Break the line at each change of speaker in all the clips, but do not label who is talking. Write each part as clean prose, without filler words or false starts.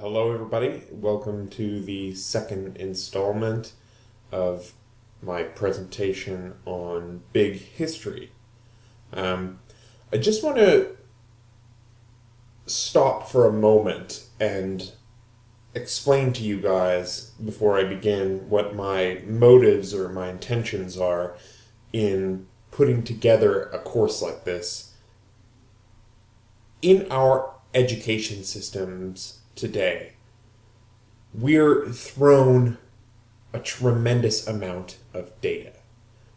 Hello everybody, welcome to the second installment of my presentation on big history. I just want to stop for a moment and explain to you guys, before I begin, what my motives or my intentions are in putting together a course like this. In our education systems today, we're thrown a tremendous amount of data,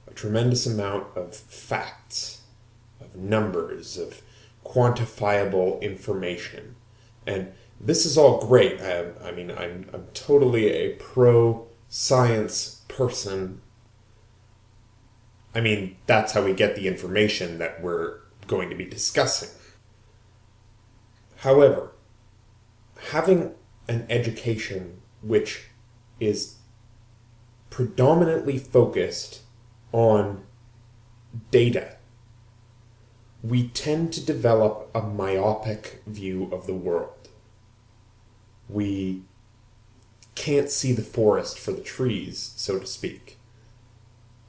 a tremendous amount of facts, of numbers, of quantifiable information. And this is all great. I'm totally a pro-science person. That's how we get the information that we're going to be discussing. However, having an education which is predominantly focused on data, we tend to develop a myopic view of the world. We can't see the forest for the trees, so to speak.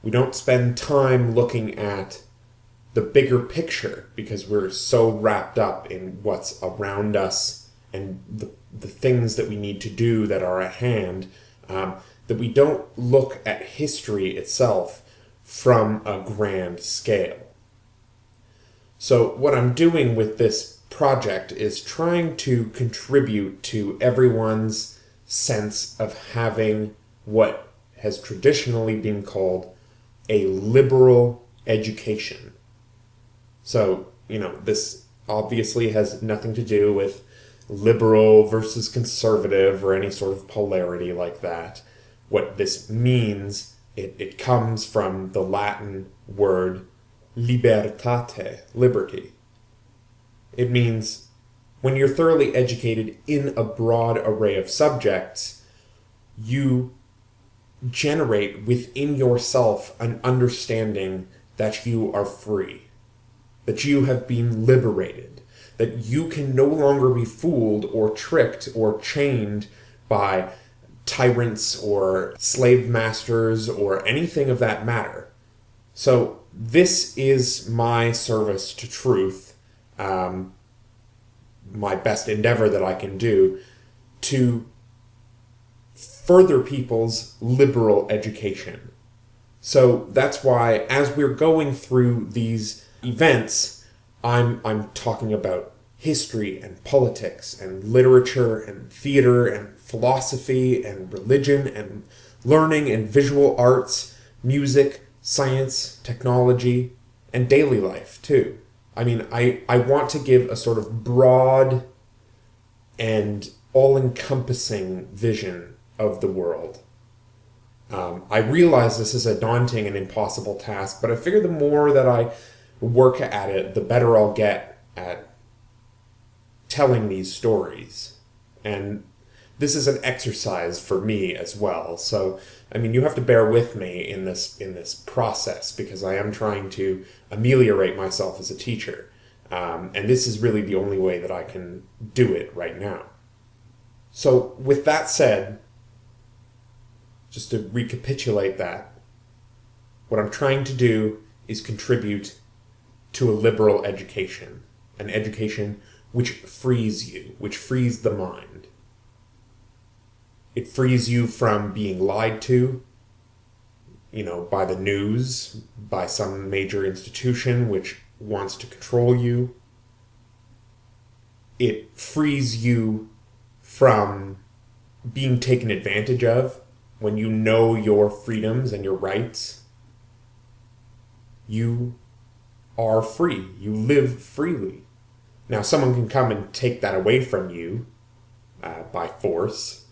We don't spend time looking at the bigger picture because we're so wrapped up in what's around us and the things that we need to do that are at hand, that we don't look at history itself from a grand scale. So what I'm doing with this project is trying to contribute to everyone's sense of having what has traditionally been called a liberal education. So, this obviously has nothing to do with liberal versus conservative or any sort of polarity like that. What this means, it comes from the Latin word libertate, liberty. It means when you're thoroughly educated in a broad array of subjects, you generate within yourself an understanding that you are free, that you have been liberated, that you can no longer be fooled or tricked or chained by tyrants or slave masters or anything of that matter. So this is my service to truth, my best endeavor that I can do to further people's liberal education. So that's why, as we're going through these events, I'm talking about history and politics and literature and theater and philosophy and religion and learning and visual arts, music, science, technology, and daily life too. I want to give a sort of broad and all-encompassing vision of the world. I realize this is a daunting and impossible task, but I figure the more that I work at it, the better I'll get at telling these stories. And this is an exercise for me as well. So, you have to bear with me in this process, because I am trying to ameliorate myself as a teacher. And this is really the only way that I can do it right now. So with that said, just to recapitulate that, what I'm trying to do is contribute to a liberal education, an education which frees you, which frees the mind. It frees you from being lied to, by the news, by some major institution which wants to control you. It frees you from being taken advantage of when you know your freedoms and your rights. You are free. You live freely. Now, someone can come and take that away from you by force.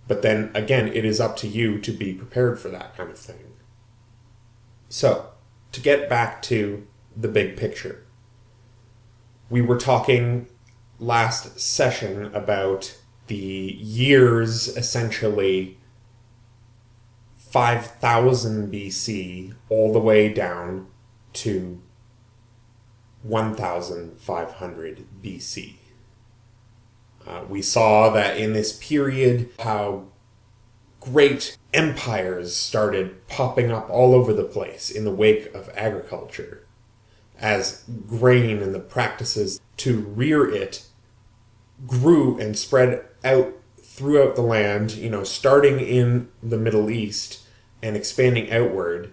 But then, again, it is up to you to be prepared for that kind of thing. So, to get back to the big picture, we were talking last session about the years, essentially 5,000 BC all the way down to 1,500 BC. We saw that in this period how great empires started popping up all over the place in the wake of agriculture, as grain and the practices to rear it grew and spread out throughout the land, starting in the Middle East and expanding outward.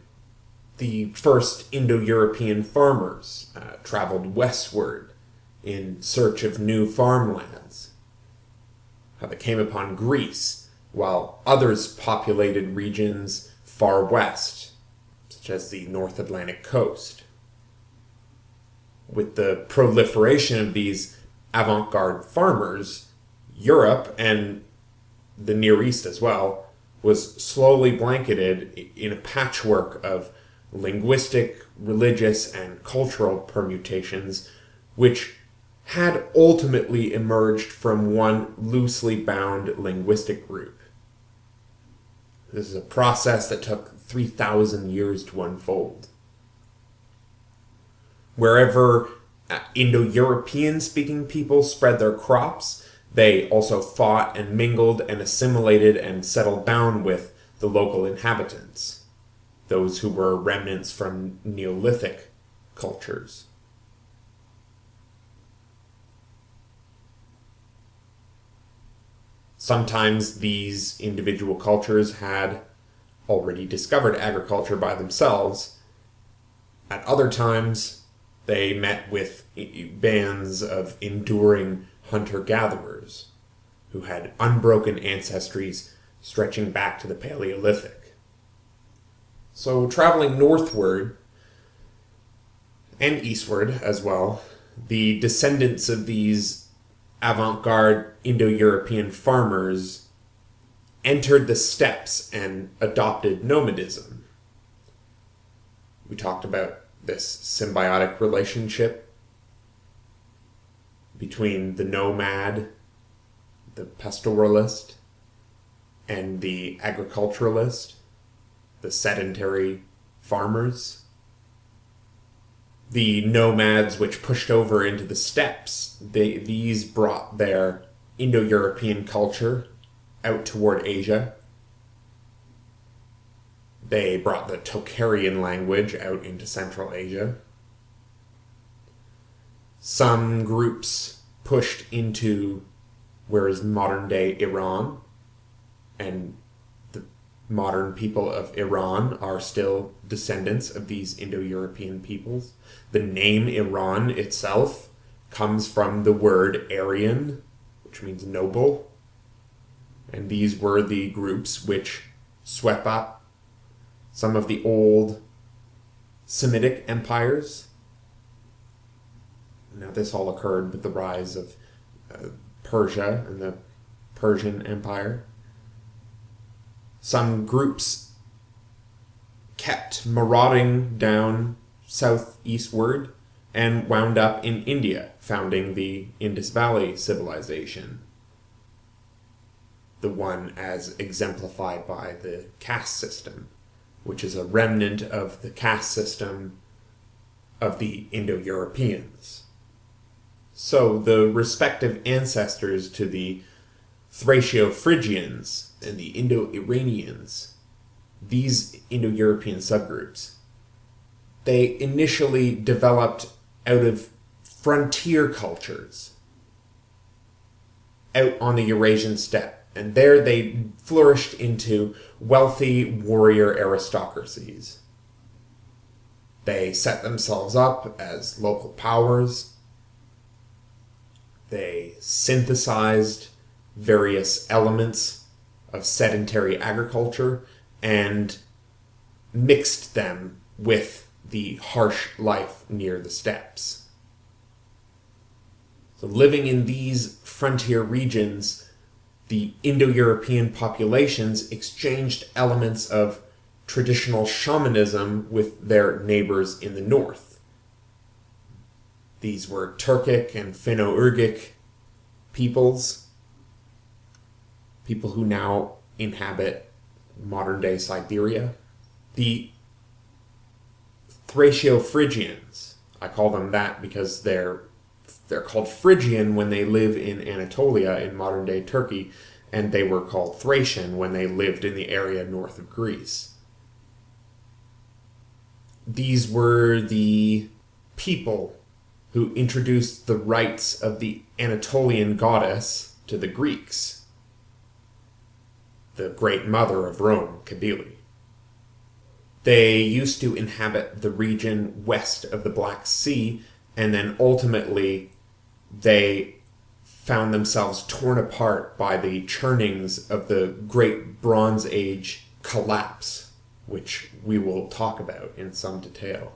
The first Indo-European farmers traveled westward in search of new farmlands. How they came upon Greece, while others populated regions far west, such as the North Atlantic coast. With the proliferation of these avant-garde farmers, Europe, and the Near East as well, was slowly blanketed in a patchwork of linguistic, religious, and cultural permutations, which had ultimately emerged from one loosely bound linguistic group. This is a process that took 3,000 years to unfold. Wherever Indo-European speaking people spread their crops, they also fought and mingled and assimilated and settled down with the local inhabitants, those who were remnants from Neolithic cultures. Sometimes these individual cultures had already discovered agriculture by themselves. At other times, they met with bands of enduring hunter-gatherers who had unbroken ancestries stretching back to the Paleolithic. So traveling northward and eastward as well, the descendants of these avant-garde Indo-European farmers entered the steppes and adopted nomadism. We talked about this symbiotic relationship between the nomad, the pastoralist, and the agriculturalist, the sedentary farmers. The nomads which pushed over into the steppes, these brought their Indo-European culture out toward Asia. They brought the Tocharian language out into Central Asia. Some groups pushed into where is modern-day Iran, and the modern people of Iran are still descendants of these Indo-European peoples. The name Iran itself comes from the word Aryan, which means noble, and these were the groups which swept up some of the old Semitic empires. Now, this all occurred with the rise of Persia and the Persian Empire. Some groups kept marauding down southeastward and wound up in India, founding the Indus Valley civilization. The one as exemplified by the caste system, which is a remnant of the caste system of the Indo-Europeans. So the respective ancestors to the Thracio-Phrygians and the Indo-Iranians, these Indo-European subgroups, they initially developed out of frontier cultures out on the Eurasian steppe. And there they flourished into wealthy warrior aristocracies. They set themselves up as local powers. They synthesized various elements of sedentary agriculture and mixed them with the harsh life near the steppes. So living in these frontier regions, the Indo-European populations exchanged elements of traditional shamanism with their neighbors in the north. These were Turkic and Finno-Ugric peoples, people who now inhabit modern-day Siberia. The Thracio-Phrygians, I call them that because their they're called Phrygian when they live in Anatolia in modern-day Turkey, and they were called Thracian when they lived in the area north of Greece. These were the people who introduced the rites of the Anatolian goddess to the Greeks, the great mother of Rome, Cybele. They used to inhabit the region west of the Black Sea, and then ultimately they found themselves torn apart by the churnings of the Great Bronze Age collapse, which we will talk about in some detail.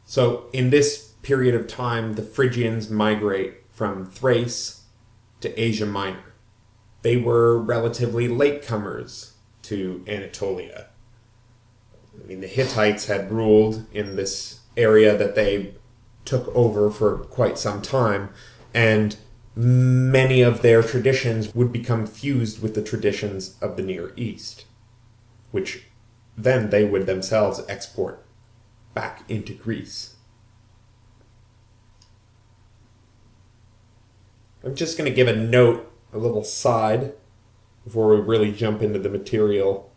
So in this period of time, the Phrygians migrate from Thrace to Asia Minor. They were relatively latecomers to Anatolia. I mean, the Hittites had ruled in this area that they took over for quite some time, and many of their traditions would become fused with the traditions of the Near East, which then they would themselves export back into Greece. I'm just going to give a note, a little side, before we really jump into the material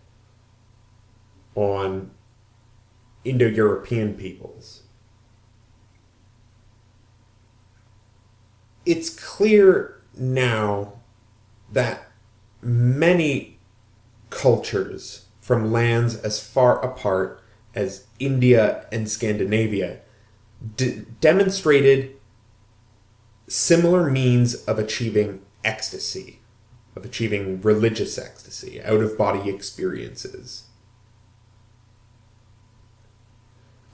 on Indo-European peoples. It's clear now that many cultures from lands as far apart as India and Scandinavia demonstrated similar means of achieving ecstasy, of achieving religious ecstasy, out-of-body experiences.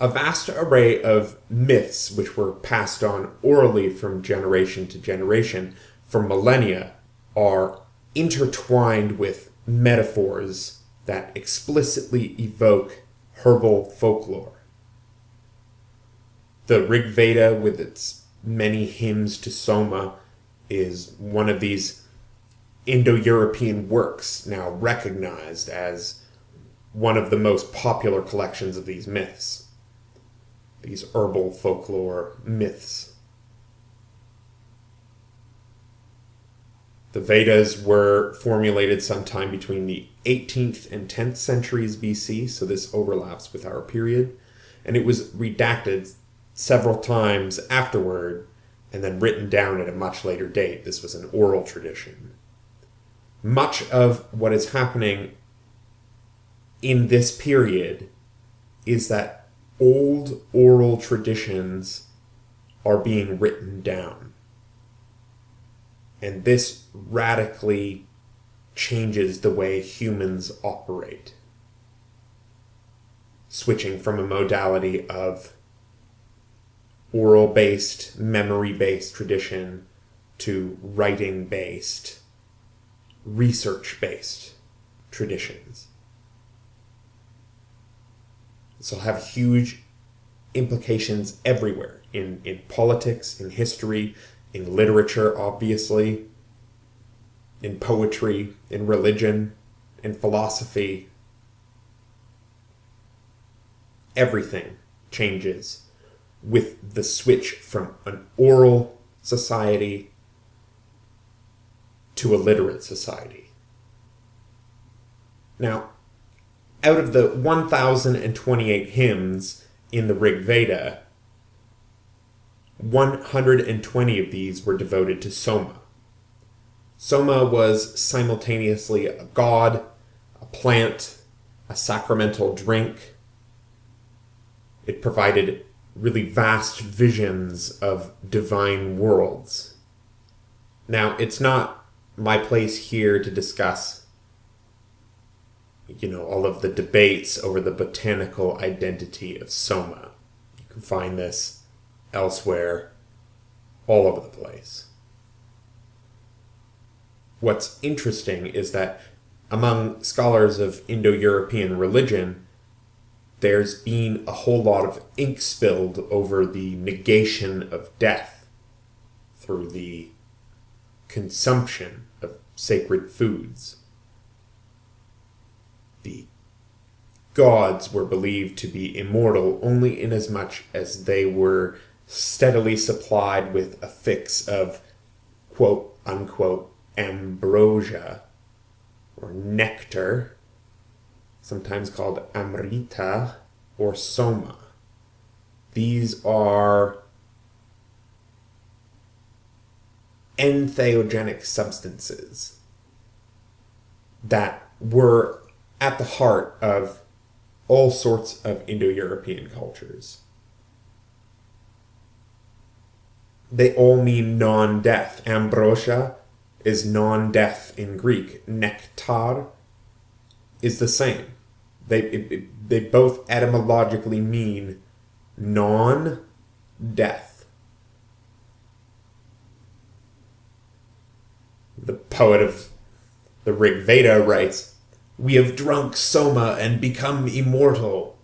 A vast array of myths which were passed on orally from generation to generation for millennia are intertwined with metaphors that explicitly evoke herbal folklore. The Rig Veda, with its many hymns to Soma, is one of these Indo-European works now recognized as one of the most popular collections of these myths. These herbal folklore myths. The Vedas were formulated sometime between the 18th and 10th centuries BC, so this overlaps with our period, and it was redacted several times afterward and then written down at a much later date. This was an oral tradition. Much of what is happening in this period is that old oral traditions are being written down. And this radically changes the way humans operate. Switching from a modality of oral-based, memory-based tradition to writing-based, research-based traditions. This will have huge implications everywhere, in politics, in history, in literature, obviously, in poetry, in religion, in philosophy. Everything changes with the switch from an oral society to a literate society. Now, out of the 1,028 hymns in the Rig Veda, 120 of these were devoted to Soma. Soma was simultaneously a god, a plant, a sacramental drink. It provided really vast visions of divine worlds. Now, it's not my place here to discuss all of the debates over the botanical identity of Soma. You can find this elsewhere, all over the place. What's interesting is that among scholars of Indo-European religion, there's been a whole lot of ink spilled over the negation of death through the consumption of sacred foods. The gods were believed to be immortal only inasmuch as they were steadily supplied with a fix of quote unquote ambrosia or nectar, sometimes called amrita or soma. These are entheogenic substances that were at the heart of all sorts of Indo-European cultures. They all mean non-death. Ambrosia is non-death in Greek. Nectar is the same. They both etymologically mean non-death. The poet of the Rig Veda writes, "We have drunk soma and become immortal.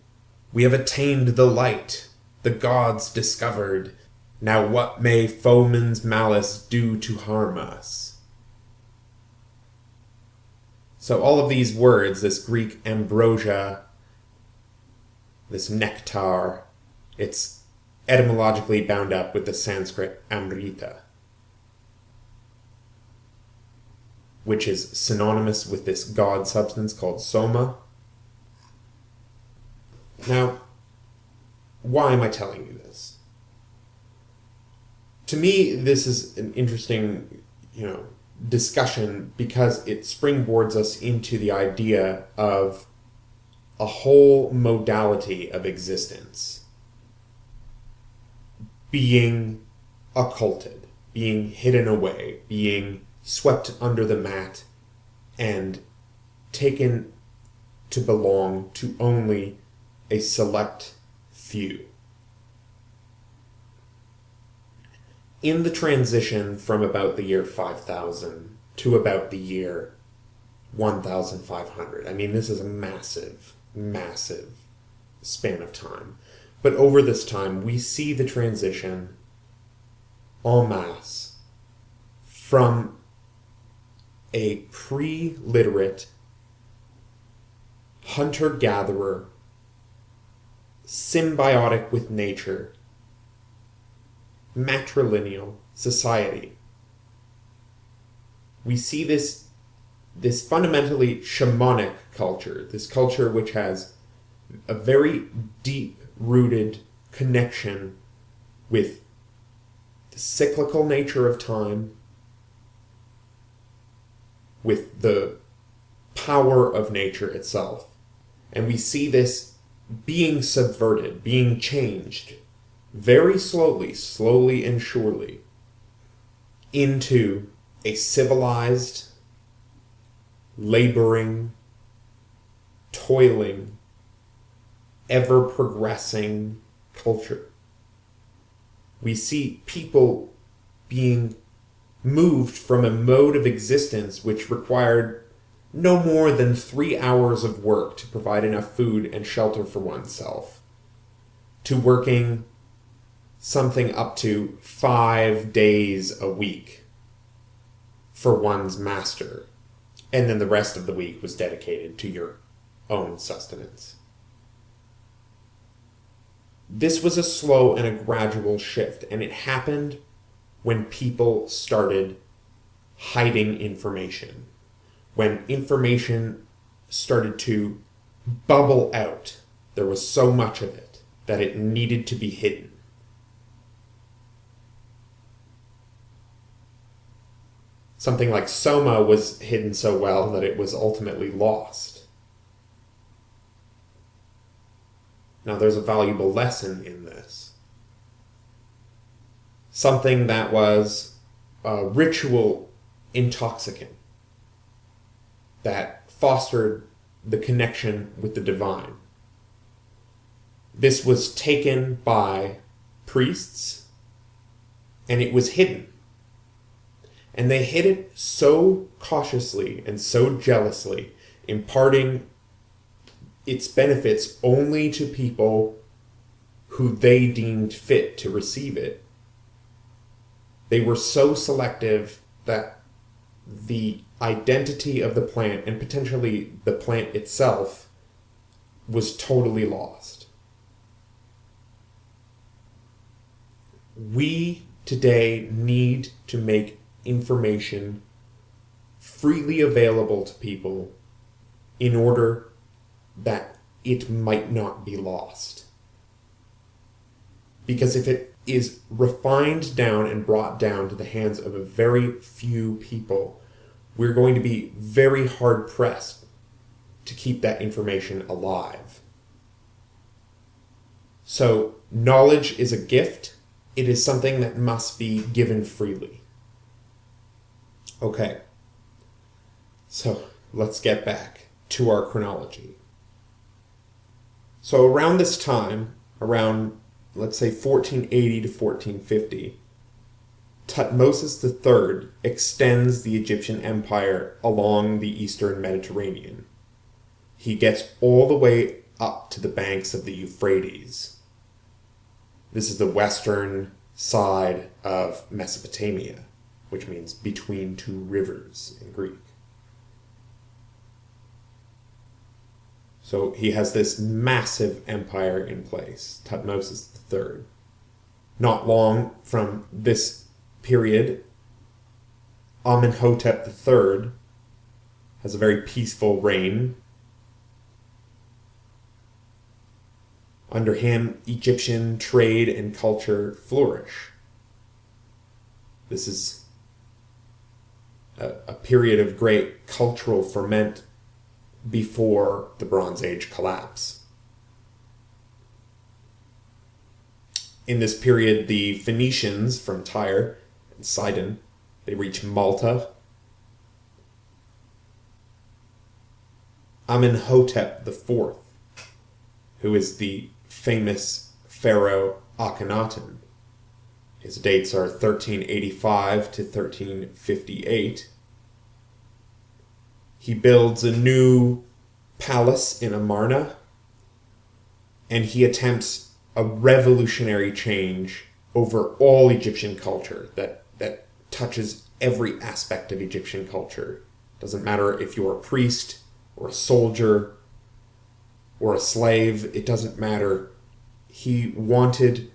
We have attained the light, the gods discovered. Now what may foeman's malice do to harm us?" So all of these words, this Greek ambrosia, this nectar, it's etymologically bound up with the Sanskrit amrita, which is synonymous with this god substance called soma. Now, why am I telling you this? To me, this is an interesting, discussion because it springboards us into the idea of a whole modality of existence being occulted, being hidden away, being swept under the mat and taken to belong to only a select few. In the transition from about the year 5000 to about the year 1500, this is a massive, massive span of time. But over this time, we see the transition en masse from a pre-literate hunter-gatherer, symbiotic with nature, matrilineal society. We see this fundamentally shamanic culture, this culture which has a very deep-rooted connection with the cyclical nature of time, with the power of nature itself. And we see this being subverted, being changed very slowly and surely into a civilized, laboring, toiling, ever-progressing culture. We see people being moved from a mode of existence which required no more than 3 hours of work to provide enough food and shelter for oneself, to working something up to 5 days a week for one's master, and then the rest of the week was dedicated to your own sustenance. This was a slow and a gradual shift, and it happened when people started hiding information, when information started to bubble out. There was so much of it that it needed to be hidden. Something like soma was hidden so well that it was ultimately lost. Now there's a valuable lesson in this. Something that was a ritual intoxicant that fostered the connection with the divine. This was taken by priests and it was hidden. And they hid it so cautiously and so jealously, imparting its benefits only to people who they deemed fit to receive it. They were so selective that the identity of the plant, and potentially the plant itself, was totally lost. We today need to make information freely available to people in order that it might not be lost. Because if it is refined down and brought down to the hands of a very few people, we're going to be very hard pressed to keep that information alive. So, knowledge is a gift. It is something that must be given freely. Okay. So, let's get back to our chronology. So, around this time, around, let's say, 1480 to 1450, Thutmose III extends the Egyptian empire along the eastern Mediterranean. He gets all the way up to the banks of the Euphrates. This is the western side of Mesopotamia, which means between two rivers in Greek. So he has this massive empire in place, Thutmose III. Not long from this period, Amenhotep III has a very peaceful reign. Under him, Egyptian trade and culture flourish. This is a period of great cultural ferment before the Bronze Age collapse. In this period, the Phoenicians from Tyre and Sidon, they reach Malta. Amenhotep IV, who is the famous pharaoh Akhenaten. His dates are 1385 to 1358. He builds a new palace in Amarna, and he attempts a revolutionary change over all Egyptian culture that touches every aspect of Egyptian culture. Doesn't matter if you're a priest or a soldier or a slave, it doesn't matter. He wanted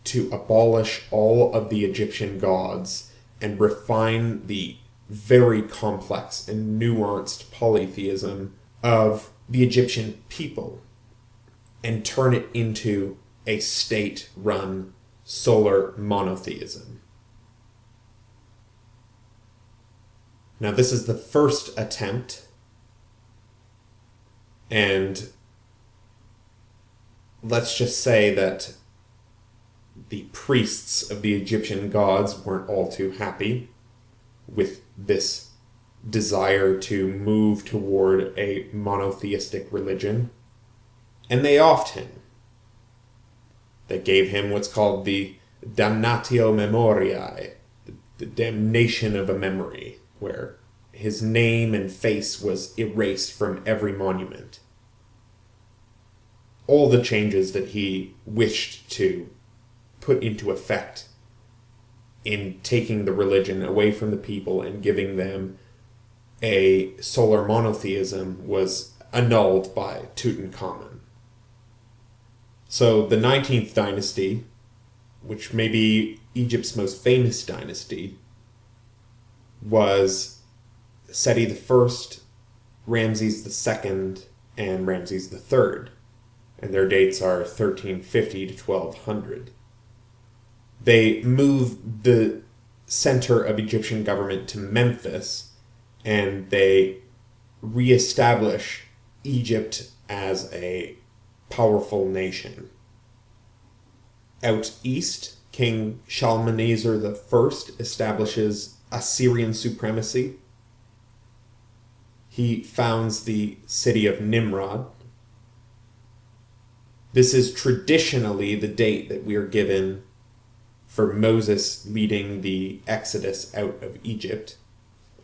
to abolish all of the Egyptian gods and refine the very complex and nuanced polytheism of the Egyptian people and turn it into a state-run solar monotheism. Now, this is the first attempt, and let's just say that the priests of the Egyptian gods weren't all too happy with this desire to move toward a monotheistic religion, and they offed him. They gave him what's called the damnatio memoriae, the damnation of a memory, where his name and face was erased from every monument. All the changes that he wished to put into effect in taking the religion away from the people and giving them a solar monotheism was annulled by Tutankhamun. So the 19th dynasty, which may be Egypt's most famous dynasty, was Seti I, Ramses II, and Ramses III, and their dates are 1350 to 1200. They moved the center of Egyptian government to Memphis, and they reestablish Egypt as a powerful nation. Out east, King Shalmaneser I establishes Assyrian supremacy. He founds the city of Nimrod. This is traditionally the date that we are given for Moses leading the Exodus out of Egypt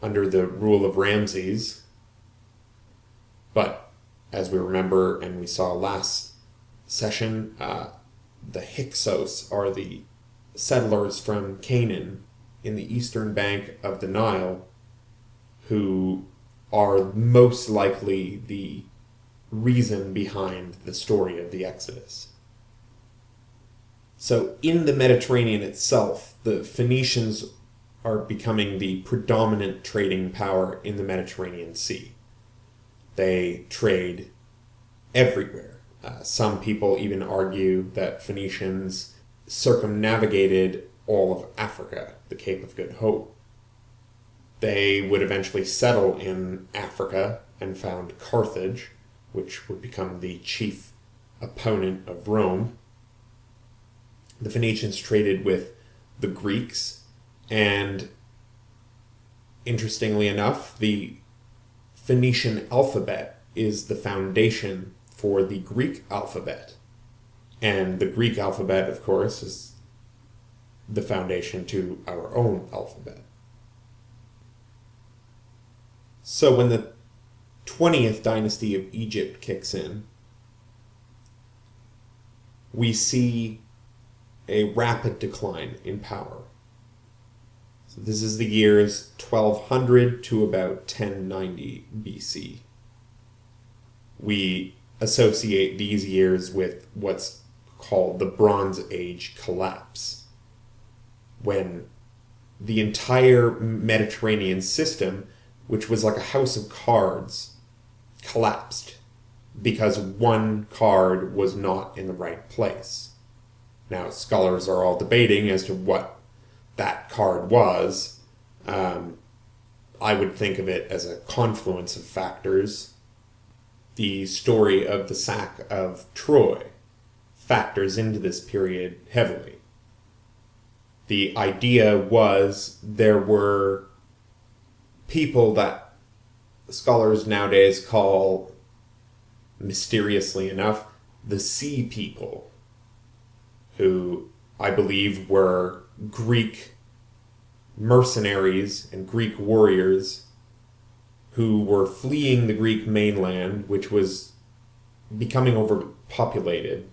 under the rule of Ramses. But as we remember and we saw last session, the Hyksos are the settlers from Canaan in the eastern bank of the Nile who are most likely the reason behind the story of the Exodus. So in the Mediterranean itself, the Phoenicians are becoming the predominant trading power in the Mediterranean Sea. They trade everywhere. Some people even argue that Phoenicians circumnavigated all of Africa, the Cape of Good Hope. They would eventually settle in Africa and found Carthage, which would become the chief opponent of Rome. The Phoenicians traded with the Greeks, and interestingly enough, the Phoenician alphabet is the foundation for the Greek alphabet. And the Greek alphabet, of course, is the foundation to our own alphabet. So when the 20th dynasty of Egypt kicks in, we see a rapid decline in power. So this is the years 1200 to about 1090 BC. We associate these years with what's called the Bronze Age collapse, when the entire Mediterranean system, which was like a house of cards, collapsed because one card was not in the right place. Now, scholars are all debating as to what that card was. I would think of it as a confluence of factors. The story of the sack of Troy factors into this period heavily. The idea was there were people that scholars nowadays call, mysteriously enough, the Sea People, who I believe were Greek mercenaries and Greek warriors who were fleeing the Greek mainland, which was becoming overpopulated.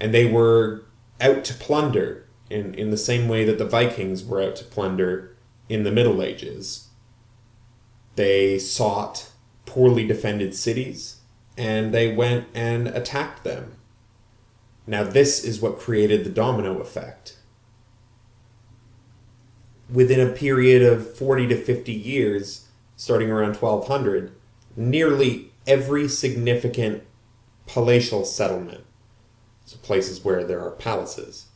And they were out to plunder in the same way that the Vikings were out to plunder in the Middle Ages. They sought poorly defended cities, and they went and attacked them. Now this is what created the domino effect. Within a period of 40 to 50 years, starting around 1200, nearly every significant palatial settlement, so places where there are palaces,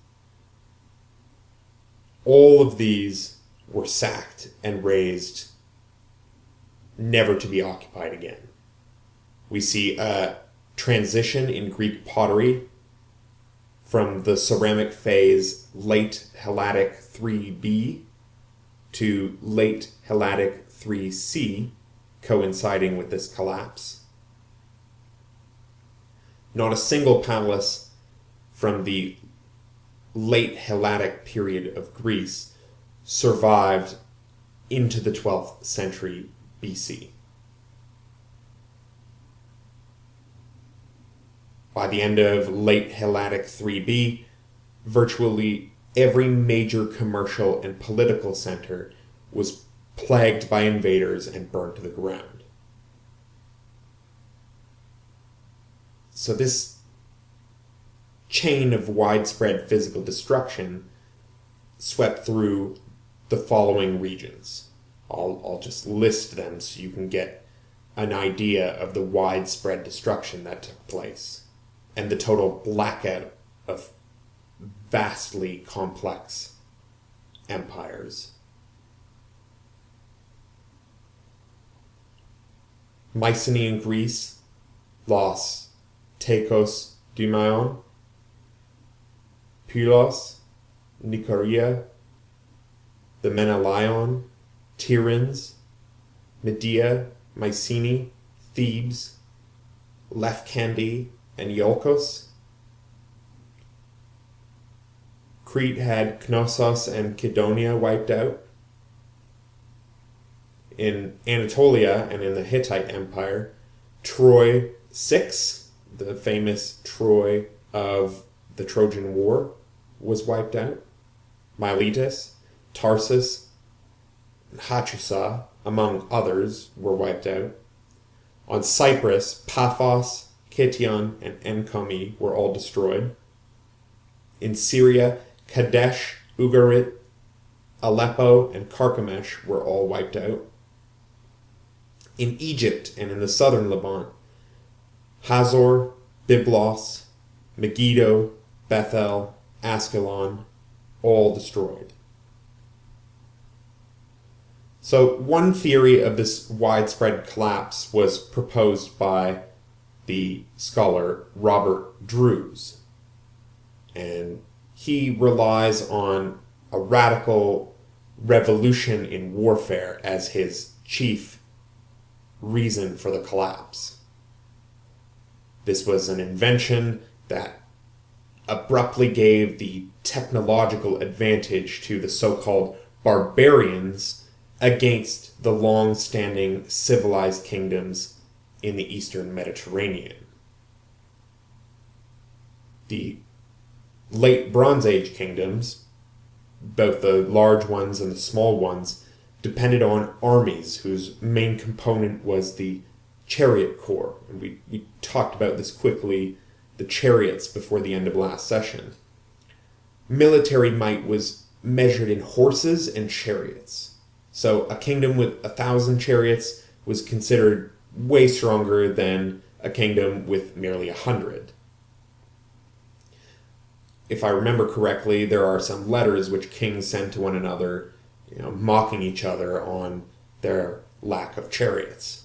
all of these were sacked and razed, never to be occupied again. We see a transition in Greek pottery from the ceramic phase late Helladic 3b to late Helladic 3c, coinciding with this collapse. Not a single palace from the late Helladic period of Greece survived into the 12th century BC. By the end of late Helladic 3b, virtually every major commercial and political center was plagued by invaders and burned to the ground. So this chain of widespread physical destruction swept through the following regions. I'll just list them so you can get an idea of the widespread destruction that took place and the total blackout of vastly complex empires. Mycenaean Greece lost Tekos Dymaion, Pylos, Nicaria, the Menelaon, Tiryns, Medea, Mycenae, Thebes, Lefkandi, and Iolcos. Crete had Knossos and Kydonia wiped out. In Anatolia and in the Hittite Empire, Troy 6, the famous Troy of the Trojan War, was wiped out. Miletus, Tarsus, and Hattusa, among others, were wiped out. On Cyprus, Paphos, Kition, and Enkomi were all destroyed. In Syria, Kadesh, Ugarit, Aleppo, and Carchemish were all wiped out. In Egypt and in the southern Levant, Hazor, Byblos, Megiddo, Bethel, Ascalon, all destroyed. So one theory of this widespread collapse was proposed by the scholar Robert Drews, and he relies on a radical revolution in warfare as his chief reason for the collapse. This was an invention that abruptly gave the technological advantage to the so-called barbarians against the long-standing civilized kingdoms in the Eastern Mediterranean. The late Bronze Age kingdoms, both the large ones and the small ones, depended on armies whose main component was the chariot corps. And we talked about this quickly, the chariots, before the end of last session. Military might was measured in horses and chariots. So a kingdom with 1,000 chariots was considered way stronger than a kingdom with merely 100. If I remember correctly, there are some letters which kings sent to one another, mocking each other on their lack of chariots.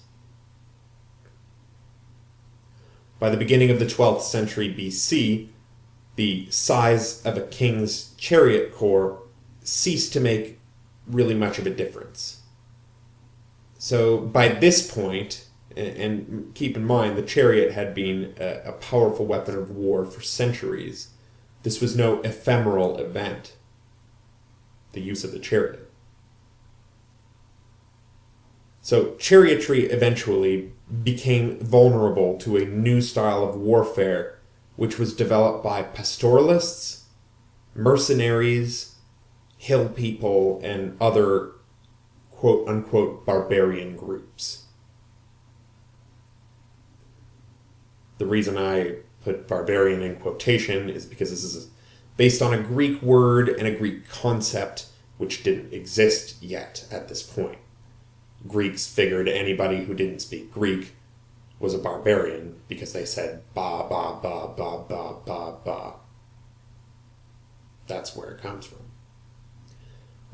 By the beginning of the 12th century BC, the size of a king's chariot corps ceased to make really much of a difference. So by this point, and keep in mind the chariot had been a powerful weapon of war for centuries, this was no ephemeral event, the use of the chariot. So chariotry eventually became vulnerable to a new style of warfare which was developed by pastoralists, mercenaries, hill people, and other quote-unquote barbarian groups. The reason I put barbarian in quotation is because this is based on a Greek word and a Greek concept which didn't exist yet at this point. Greeks figured anybody who didn't speak Greek was a barbarian because they said ba, ba, ba, ba, ba, ba, ba. That's where it comes from.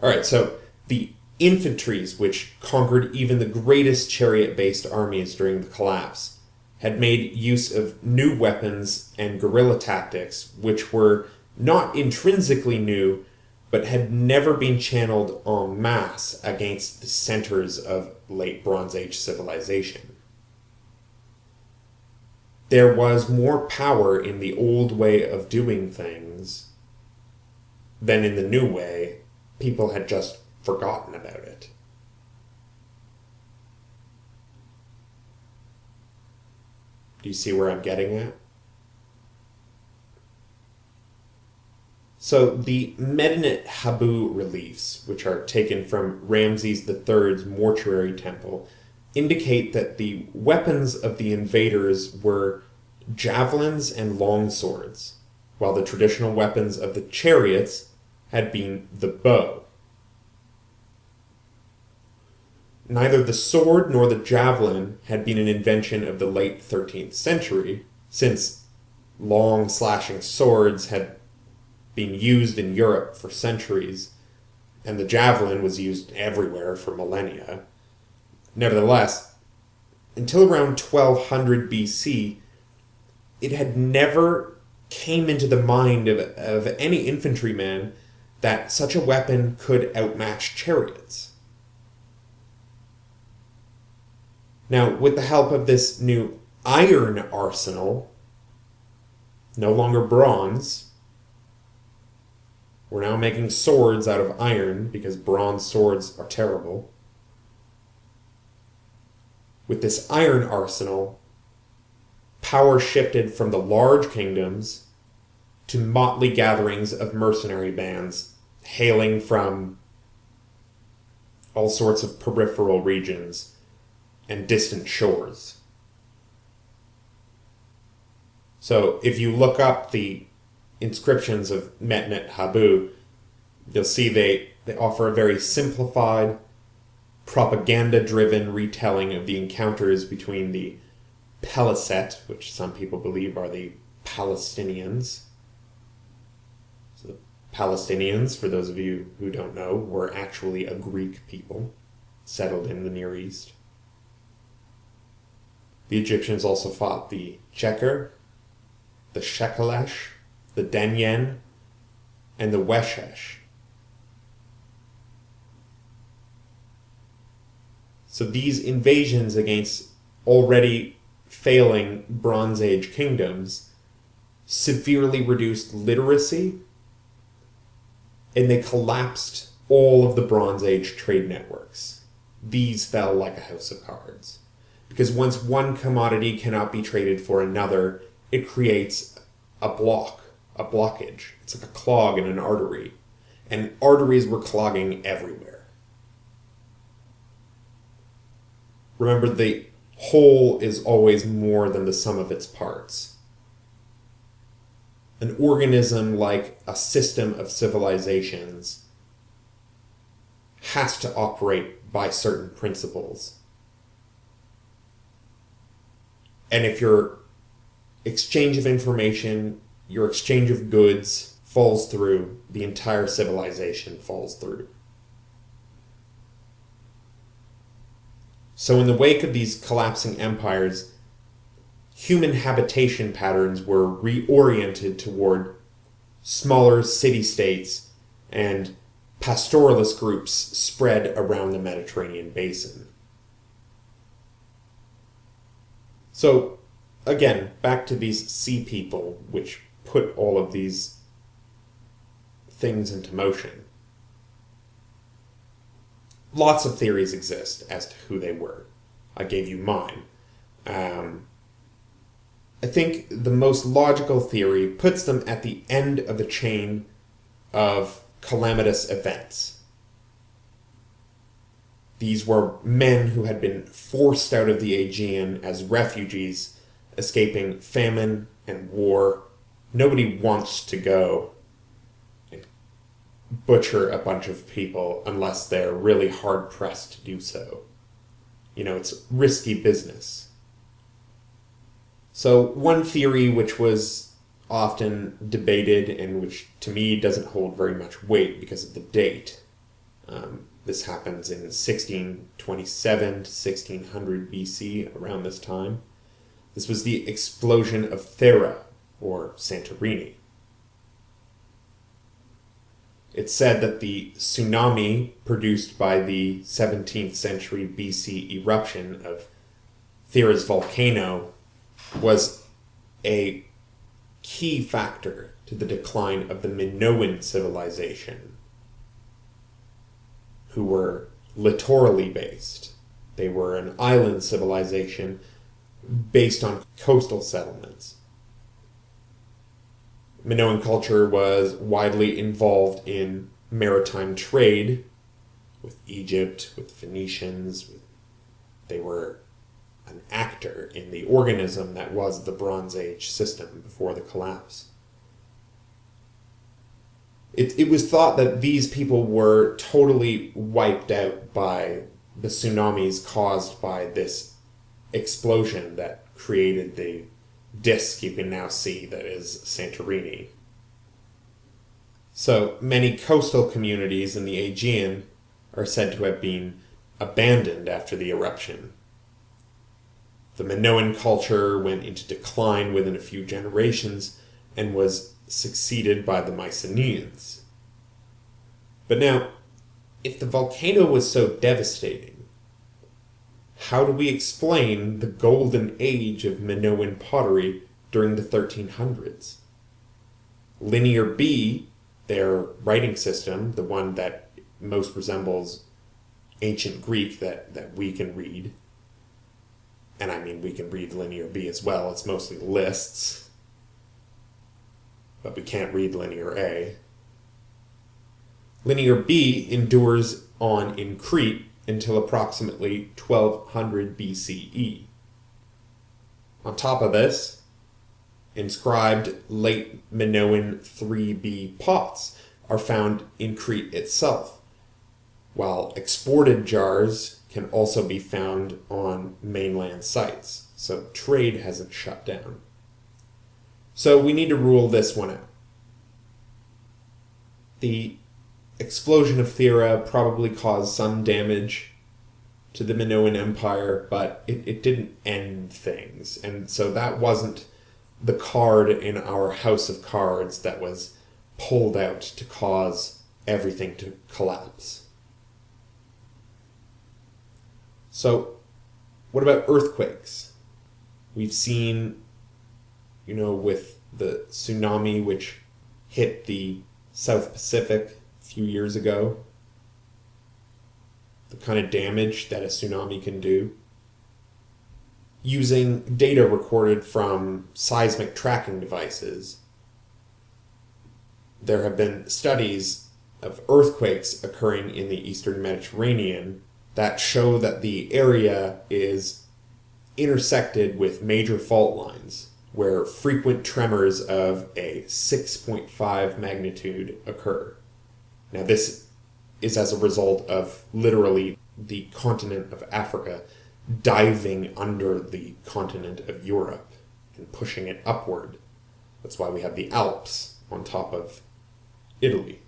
Alright, so the infantries which conquered even the greatest chariot-based armies during the collapse had made use of new weapons and guerrilla tactics which were not intrinsically new, but had never been channeled en masse against the centers of late Bronze Age civilization. There was more power in the old way of doing things than in the new way. People had just forgotten about it. Do you see where I'm getting at? So the Medinet Habu reliefs, which are taken from Ramses III's mortuary temple, indicate that the weapons of the invaders were javelins and longswords, while the traditional weapons of the chariots had been the bow. Neither the sword nor the javelin had been an invention of the late 13th century, since long slashing swords had been used in Europe for centuries, and the javelin was used everywhere for millennia. Nevertheless, until around 1200 BC, it had never came into the mind of any infantryman that such a weapon could outmatch chariots. Now, with the help of this new iron arsenal, no longer bronze, we're now making swords out of iron because bronze swords are terrible. With this iron arsenal, power shifted from the large kingdoms to motley gatherings of mercenary bands hailing from all sorts of peripheral regions and distant shores. So if you look up the inscriptions of Medinet Habu, you'll see they offer a very simplified, propaganda-driven retelling of the encounters between the Peliset, which some people believe are the Palestinians. So the Palestinians, for those of you who don't know, were actually a Greek people settled in the Near East. The Egyptians also fought the Cheker, the Shekelesh, the Denyen, and the Weshesh. So these invasions against already failing Bronze Age kingdoms severely reduced literacy, and they collapsed all of the Bronze Age trade networks. These fell like a house of cards. Because once one commodity cannot be traded for another, it creates a blockage. It's like a clog in an artery. And arteries were clogging everywhere. Remember, the whole is always more than the sum of its parts. An organism, like a system of civilizations, has to operate by certain principles. And if your exchange of information, your exchange of goods falls through, the entire civilization falls through. So in the wake of these collapsing empires, human habitation patterns were reoriented toward smaller city-states, and pastoralist groups spread around the Mediterranean basin. So, again, back to these sea people, which put all of these things into motion. Lots of theories exist as to who they were. I gave you mine. I think the most logical theory puts them at the end of the chain of calamitous events. These were men who had been forced out of the Aegean as refugees, escaping famine and war. Nobody wants to go and butcher a bunch of people unless they're really hard-pressed to do so. You know, it's risky business. So one theory which was often debated and which to me doesn't hold very much weight because of the date. This happens in 1627 to 1600 BC, around this time. This was the explosion of Thera, or Santorini. It's said that the tsunami produced by the 17th century BC eruption of Thera's volcano was a key factor to the decline of the Minoan civilization, who were littorally based. They were an island civilization based on coastal settlements. Minoan culture was widely involved in maritime trade with Egypt, with Phoenicians. They were an actor in the organism that was the Bronze Age system before the collapse. It was thought that these people were totally wiped out by the tsunamis caused by this explosion that created the disk you can now see that is Santorini. So many coastal communities in the Aegean are said to have been abandoned after the eruption. The Minoan culture went into decline within a few generations and was succeeded by the Mycenaeans. But now, if the volcano was so devastating, how do we explain the golden age of Minoan pottery during the 1300s? Linear B, their writing system, the one that most resembles ancient Greek that we can read, and I mean we can read Linear B as well, it's mostly lists, but we can't read Linear A. Linear B endures on in Crete until approximately 1200 BCE. On top of this, inscribed late Minoan 3B pots are found in Crete itself, while exported jars can also be found on mainland sites, so trade hasn't shut down. So we need to rule this one out. The explosion of Thera probably caused some damage to the Minoan Empire, but it didn't end things, and so that wasn't the card in our house of cards that was pulled out to cause everything to collapse. So, what about earthquakes? We've seen, with the tsunami which hit the South Pacific a few years ago, the kind of damage that a tsunami can do. Using data recorded from seismic tracking devices, there have been studies of earthquakes occurring in the Eastern Mediterranean that show that the area is intersected with major fault lines, where frequent tremors of a 6.5 magnitude occur. Now, this is as a result of literally the continent of Africa diving under the continent of Europe and pushing it upward. That's why we have the Alps on top of Italy.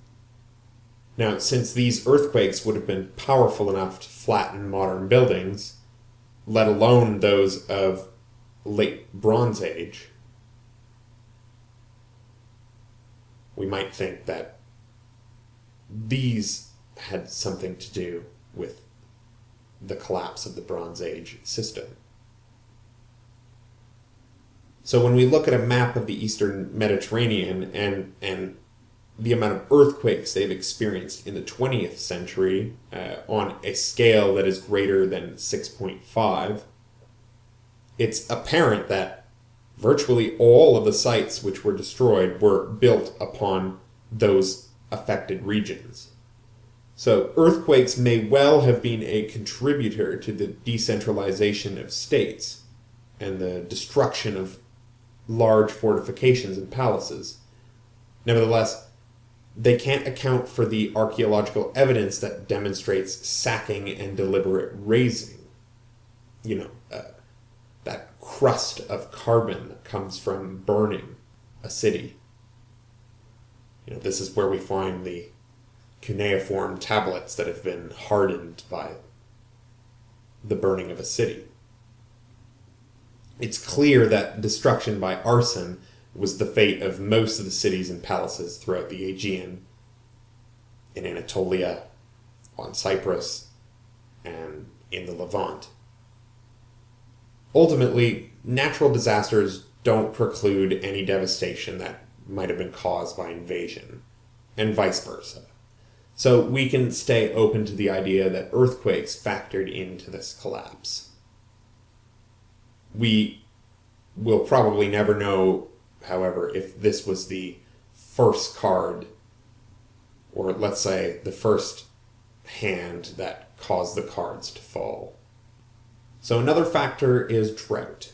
Now, since these earthquakes would have been powerful enough to flatten modern buildings, let alone those of late Bronze Age, we might think that these had something to do with the collapse of the Bronze Age system. So when we look at a map of the Eastern Mediterranean and the amount of earthquakes they've experienced in the 20th century on a scale that is greater than 6.5, it's apparent that virtually all of the sites which were destroyed were built upon those affected regions. So earthquakes may well have been a contributor to the decentralization of states and the destruction of large fortifications and palaces. Nevertheless, they can't account for the archaeological evidence that demonstrates sacking and deliberate razing. That crust of carbon that comes from burning a city. This is where we find the cuneiform tablets that have been hardened by the burning of a city. It's clear that destruction by arson was the fate of most of the cities and palaces throughout the Aegean, in Anatolia, on Cyprus, and in the Levant. Ultimately, natural disasters don't preclude any devastation that might have been caused by invasion, and vice versa. So we can stay open to the idea that earthquakes factored into this collapse. We will probably never know, however, if this was the first card, or let's say the first hand that caused the cards to fall. So another factor is drought.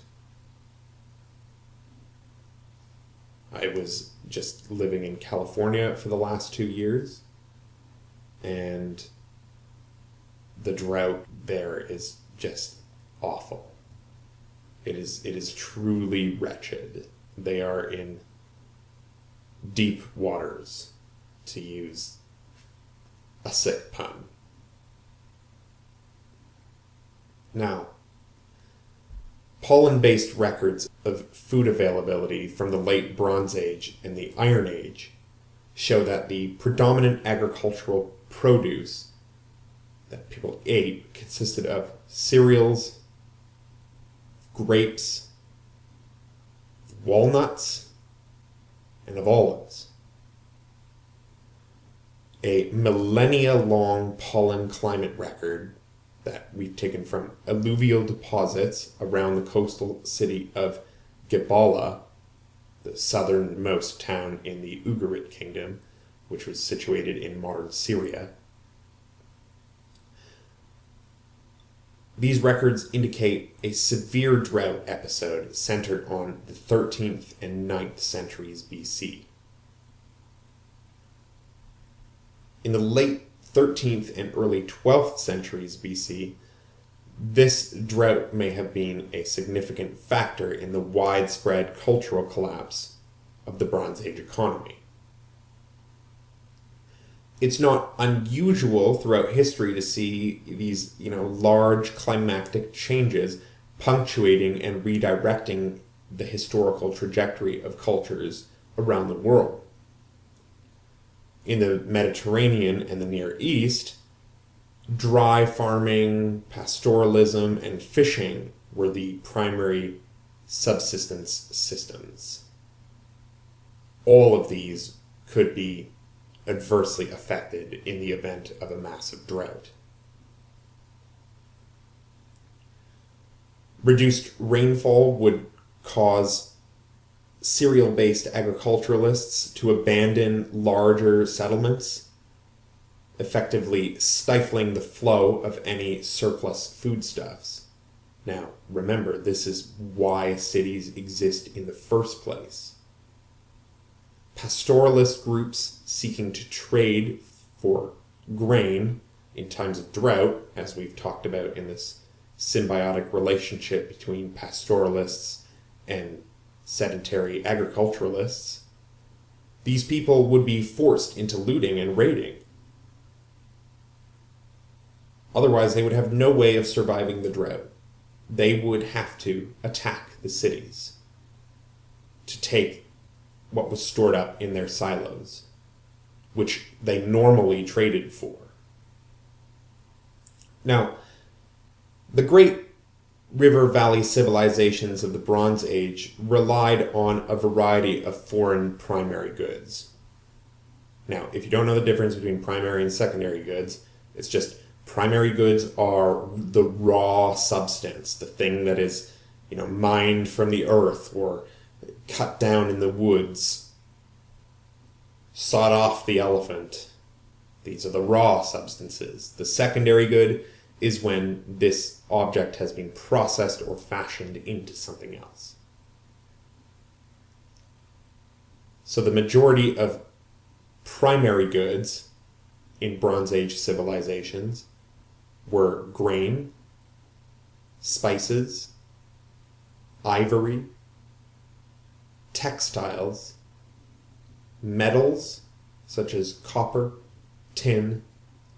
I was just living in California for the last 2 years, and the drought there is just awful. It is truly wretched. They are in deep waters, to use a sick pun. Now, pollen-based records of food availability from the late Bronze Age and the Iron Age show that the predominant agricultural produce that people ate consisted of cereals, grapes, walnuts, and of olives. A millennia-long pollen climate record that we've taken from alluvial deposits around the coastal city of Gibala, the southernmost town in the Ugarit kingdom, which was situated in modern Syria. These records indicate a severe drought episode centered on the 13th and 9th centuries BC. In the late 13th and early 12th centuries BC, this drought may have been a significant factor in the widespread cultural collapse of the Bronze Age economy. It's not unusual throughout history to see these, large climactic changes punctuating and redirecting the historical trajectory of cultures around the world. In the Mediterranean and the Near East, dry farming, pastoralism, and fishing were the primary subsistence systems. All of these could be adversely affected in the event of a massive drought. Reduced rainfall would cause cereal-based agriculturalists to abandon larger settlements, effectively stifling the flow of any surplus foodstuffs. Now, remember, this is why cities exist in the first place. Pastoralist groups seeking to trade for grain in times of drought, as we've talked about in this symbiotic relationship between pastoralists and sedentary agriculturalists, these people would be forced into looting and raiding. Otherwise, they would have no way of surviving the drought. They would have to attack the cities to take what was stored up in their silos, which they normally traded for. Now, the great river valley civilizations of the Bronze Age relied on a variety of foreign primary goods. Now, if you don't know the difference between primary and secondary goods, it's just primary goods are the raw substance, the thing that is, mined from the earth or cut down in the woods, sawed off the elephant. These are the raw substances. The secondary good is when this object has been processed or fashioned into something else. So the majority of primary goods in Bronze Age civilizations were grain, spices, ivory, textiles, metals such as copper, tin,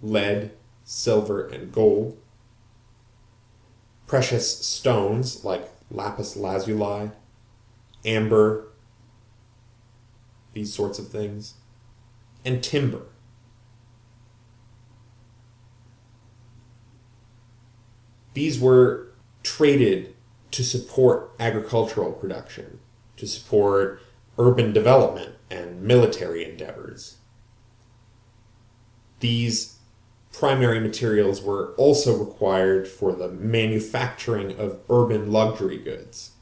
lead, silver, and gold, precious stones like lapis lazuli, amber, these sorts of things, and timber. These were traded to support agricultural production, to support urban development and military endeavors. These primary materials were also required for the manufacturing of urban luxury goods.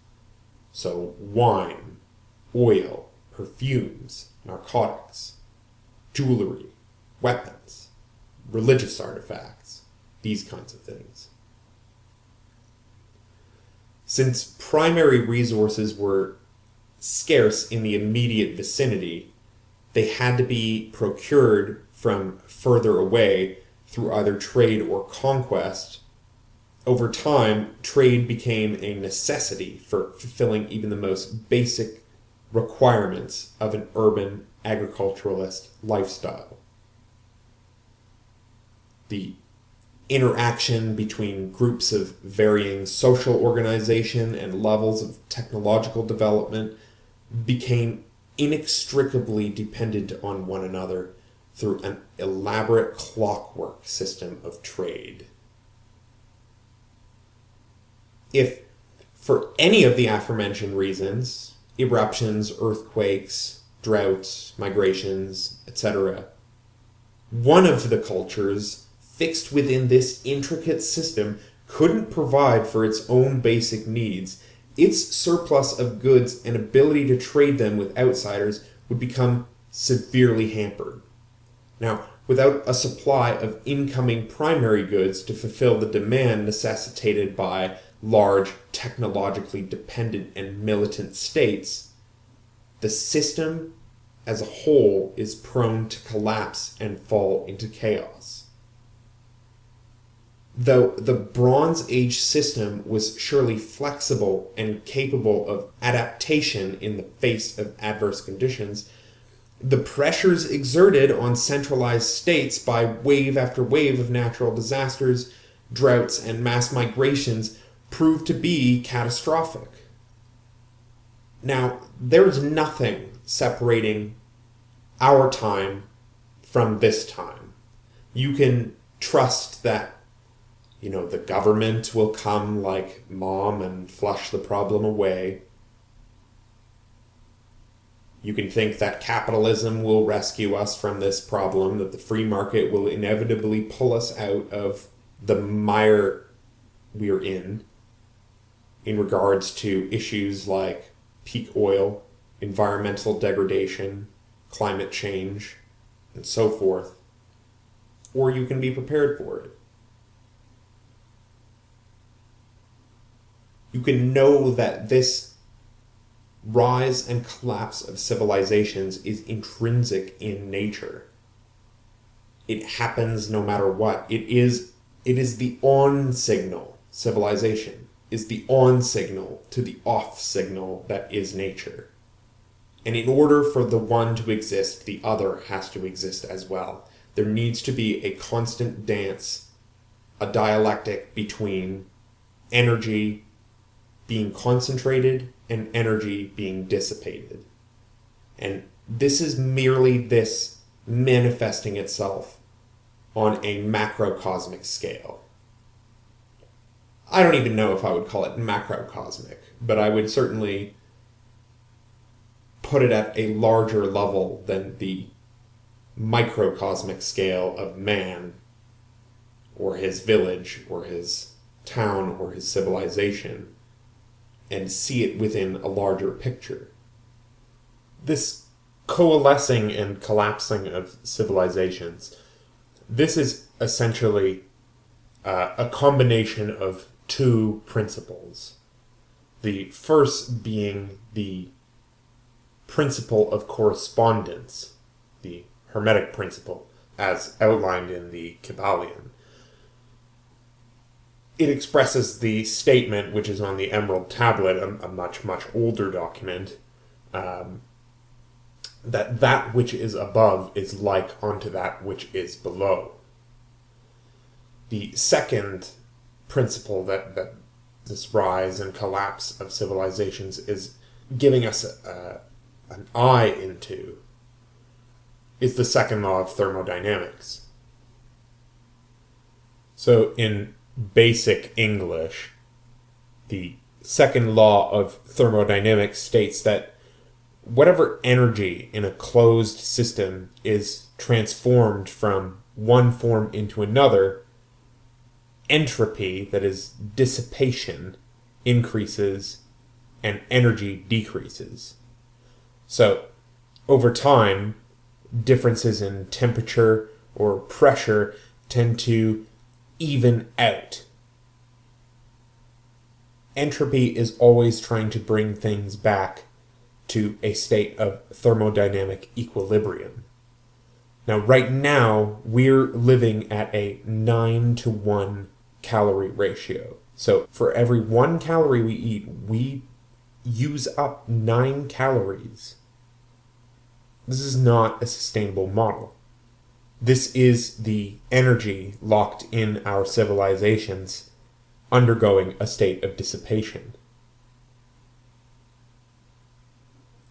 So wine, oil, perfumes, narcotics, jewelry, weapons, religious artifacts, these kinds of things. Since primary resources were scarce in the immediate vicinity, they had to be procured from further away through either trade or conquest. Over time, trade became a necessity for fulfilling even the most basic requirements of an urban agriculturalist lifestyle. The interaction between groups of varying social organization and levels of technological development became inextricably dependent on one another through an elaborate clockwork system of trade. If, for any of the aforementioned reasons, eruptions, earthquakes, droughts, migrations, etc., one of the cultures fixed within this intricate system couldn't provide for its own basic needs, its surplus of goods and ability to trade them with outsiders would become severely hampered. Now, without a supply of incoming primary goods to fulfill the demand necessitated by large, technologically dependent and militant states, the system as a whole is prone to collapse and fall into chaos. Though the Bronze Age system was surely flexible and capable of adaptation in the face of adverse conditions, the pressures exerted on centralized states by wave after wave of natural disasters, droughts, and mass migrations proved to be catastrophic. Now, there is nothing separating our time from this time. You can trust that, the government will come like mom and flush the problem away. You can think that capitalism will rescue us from this problem, that the free market will inevitably pull us out of the mire we're in regards to issues like peak oil, environmental degradation, climate change, and so forth. Or you can be prepared for it. You can know that this rise and collapse of civilizations is intrinsic in nature. It happens no matter what. It is the on signal. Civilization is the on signal to the off signal that is nature. And in order for the one to exist, the other has to exist as well. There needs to be a constant dance, a dialectic between energy being concentrated and energy being dissipated. And this is merely this manifesting itself on a macrocosmic scale. I don't even know if I would call it macrocosmic, but I would certainly put it at a larger level than the microcosmic scale of man, or his village, or his town, or his civilization, and see it within a larger picture. This coalescing and collapsing of civilizations, this is essentially a combination of two principles. The first being the principle of correspondence, the Hermetic principle, as outlined in the Kybalion. It expresses the statement, which is on the Emerald Tablet, a much, much older document, that which is above is like unto that which is below. The second principle that this rise and collapse of civilizations is giving us an eye into is the second law of thermodynamics. So in basic English, the second law of thermodynamics states that whatever energy in a closed system is transformed from one form into another, entropy, that is dissipation, increases and energy decreases. So, over time, differences in temperature or pressure tend to even out. Entropy is always trying to bring things back to a state of thermodynamic equilibrium. Now, right now, we're living at a 9-to-1 calorie ratio. So, for every 1 calorie we eat, we use up 9 calories. This is not a sustainable model. This is the energy locked in our civilizations undergoing a state of dissipation.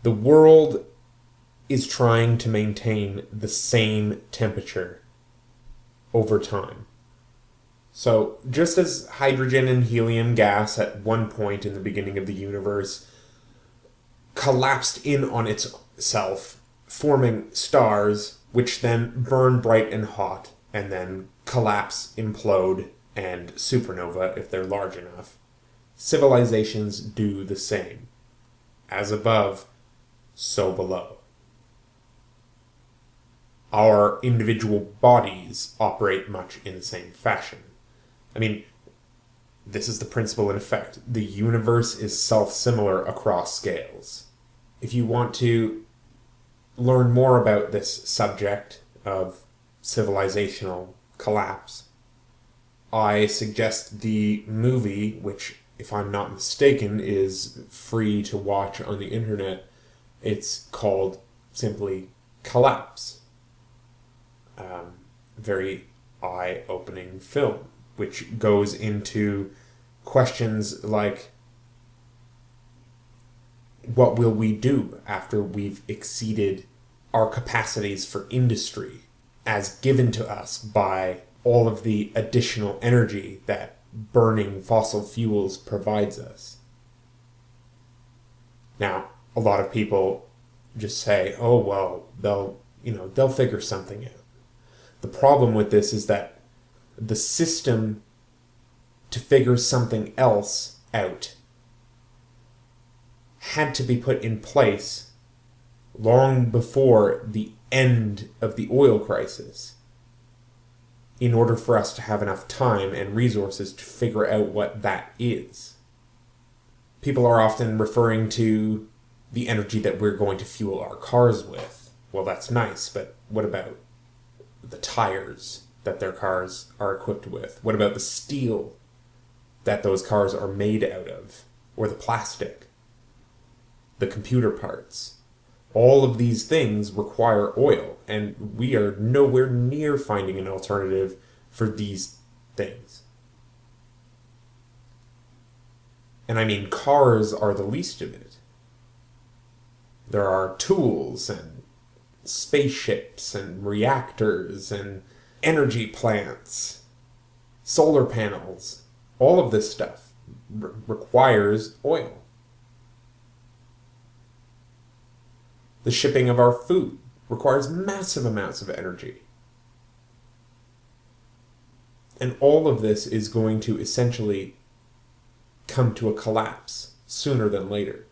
The world is trying to maintain the same temperature over time. So, just as hydrogen and helium gas at one point in the beginning of the universe collapsed in on itself, forming stars, which then burn bright and hot, and then collapse, implode, and supernova if they're large enough, civilizations do the same. As above, so below. our individual bodies operate much in the same fashion. I mean, this is the principle in effect. The universe is self-similar across scales. If you want to learn more about this subject of civilizational collapse, I suggest the movie, which, if I'm not mistaken, is free to watch on the internet. It's called simply Collapse. Very eye-opening film, which goes into questions like, what will we do after we've exceeded our capacities for industry as given to us by all of the additional energy that burning fossil fuels provides us? Now, a lot of people just say, oh, well, they'll figure something out. The problem with this is that the system to figure something else out had to be put in place long before the end of the oil crisis in order for us to have enough time and resources to figure out what that is. People are often referring to the energy that we're going to fuel our cars with. Well, that's nice, but what about the tires that their cars are equipped with? What about the steel that those cars are made out of? Or the plastic? The computer parts? All of these things require oil, and we are nowhere near finding an alternative for these things. And I mean, cars are the least of it. There are tools and spaceships and reactors and energy plants, solar panels. All of this stuff requires oil. The shipping of our food requires massive amounts of energy. And all of this is going to essentially come to a collapse sooner than later.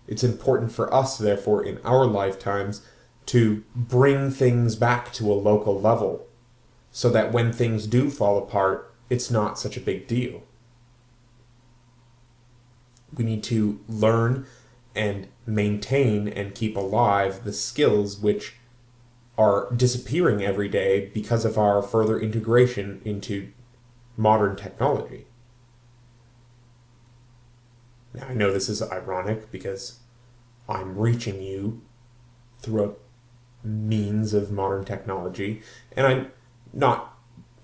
It's important for us, therefore, in our lifetimes, to bring things back to a local level so that when things do fall apart, it's not such a big deal. We need to learn and maintain and keep alive the skills which are disappearing every day because of our further integration into modern technology. Now, I know this is ironic because I'm reaching you through a means of modern technology, and I'm not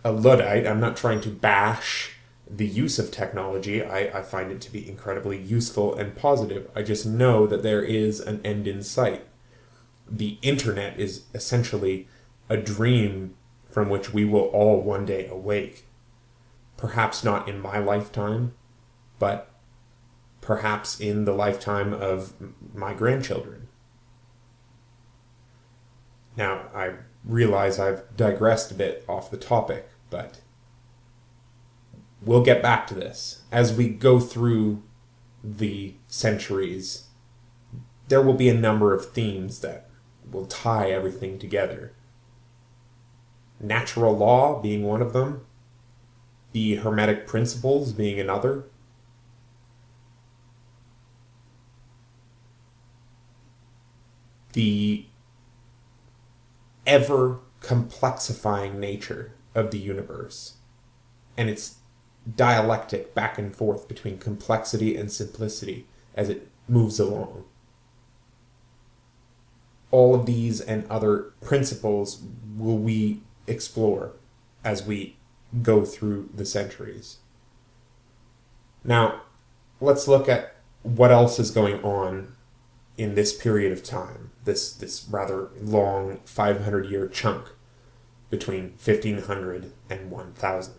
a Luddite. I'm not trying to bash the use of technology. I find it to be incredibly useful and positive. I just know that there is an end in sight. The internet is essentially a dream from which we will all one day awake. Perhaps not in my lifetime, but perhaps in the lifetime of my grandchildren. Now, I realize I've digressed a bit off the topic, but we'll get back to this. As we go through the centuries, there will be a number of themes that will tie everything together. Natural law being one of them, the Hermetic principles being another. The ever-complexifying nature of the universe, and its dialectic back and forth between complexity and simplicity as it moves along. All of these and other principles will we explore as we go through the centuries. Now, let's look at what else is going on in this period of time, this rather long 500-year chunk between 1500 and 1000.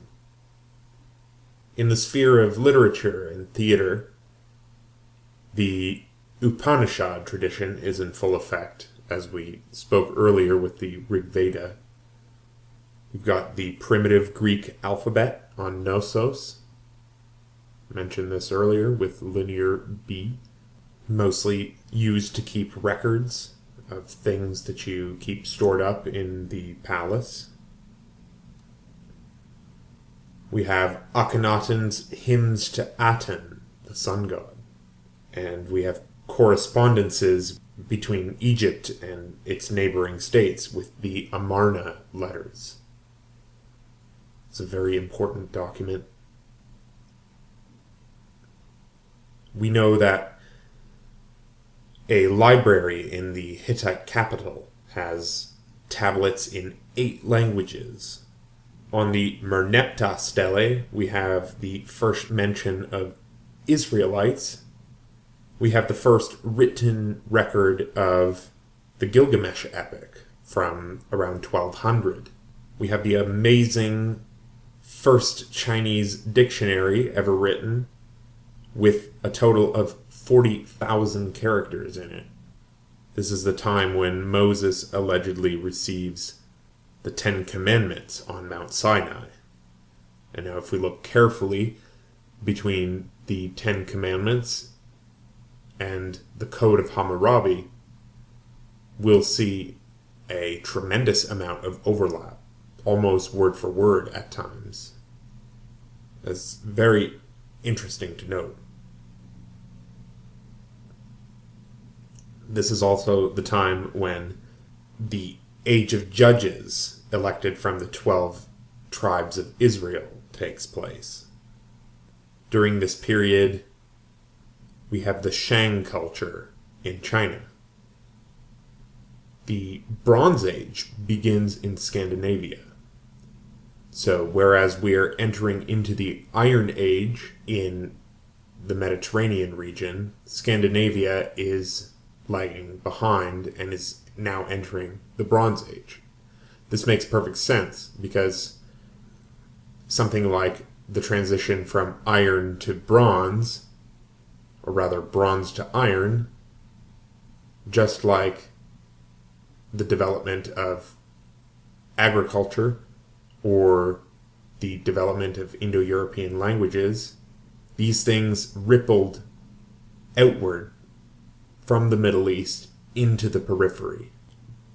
In the sphere of literature and theater, the Upanishad tradition is in full effect, as we spoke earlier with the Rig Veda. We've got the primitive Greek alphabet on Knossos. Mentioned this earlier with Linear B, mostly used to keep records of things that you keep stored up in the palace. We have Akhenaten's hymns to Aten, the sun god. And we have correspondences between Egypt and its neighboring states with the Amarna letters. It's a very important document. We know that a library in the Hittite capital has tablets in 8 languages. On the Merneptah stele, we have the first mention of Israelites. We have the first written record of the Gilgamesh epic from around 1200. We have the amazing first Chinese dictionary ever written with a total of 40,000 characters in it. This is the time when Moses allegedly receives the 10 Commandments on Mount Sinai. And now if we look carefully between the 10 Commandments and the Code of Hammurabi, we'll see a tremendous amount of overlap, almost word for word at times. That's very interesting to note. This is also the time when the Age of Judges, elected from the 12 tribes of Israel, takes place. During this period, we have the Shang culture in China. The Bronze Age begins in Scandinavia. So whereas we are entering into the Iron Age in the Mediterranean region, Scandinavia is lagging behind and is now entering the Bronze Age. This makes perfect sense because something like the transition from iron to bronze, or rather bronze to iron, just like the development of agriculture or the development of Indo-European languages, these things rippled outward from the Middle East into the periphery.